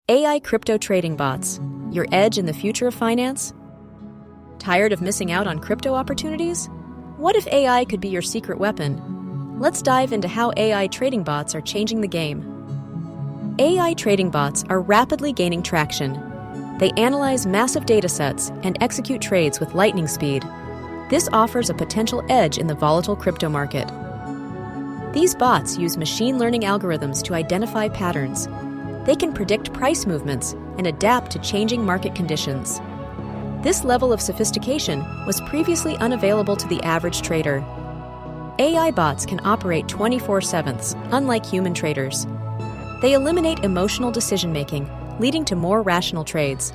AI crypto trading bots, your edge in the future of finance? Tired of missing out on crypto opportunities? What if AI could be your secret weapon? Let's dive into how AI trading bots are changing the game. AI trading bots are rapidly gaining traction. They analyze massive datasets and execute trades with lightning speed. This offers a potential edge in the volatile crypto market. These bots use machine learning algorithms to identify patterns. They can predict price movements and adapt to changing market conditions. This level of sophistication was previously unavailable to the average trader. AI bots can operate 24/7, unlike human traders. They eliminate emotional decision-making, leading to more rational trades.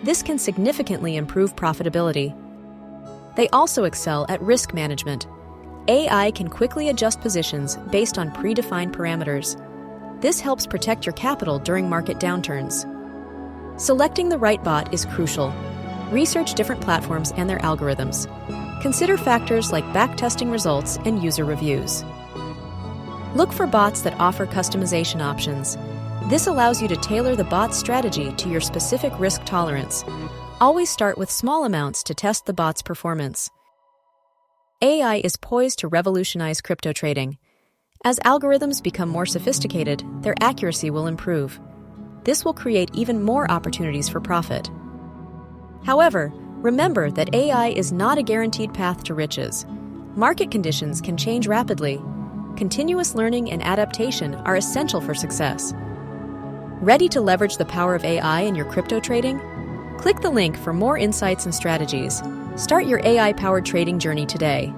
This can significantly improve profitability. They also excel at risk management. AI can quickly adjust positions based on predefined parameters. This helps protect your capital during market downturns. Selecting the right bot is crucial. Research different platforms and their algorithms. Consider factors like backtesting results and user reviews. Look for bots that offer customization options. This allows you to tailor the bot's strategy to your specific risk tolerance. Always start with small amounts to test the bot's performance. AI is poised to revolutionize crypto trading. As algorithms become more sophisticated, their accuracy will improve. This will create even more opportunities for profit. However, remember that AI is not a guaranteed path to riches. Market conditions can change rapidly. Continuous learning and adaptation are essential for success. Ready to leverage the power of AI in your crypto trading? Click the link for more insights and strategies. Start your AI-powered trading journey today.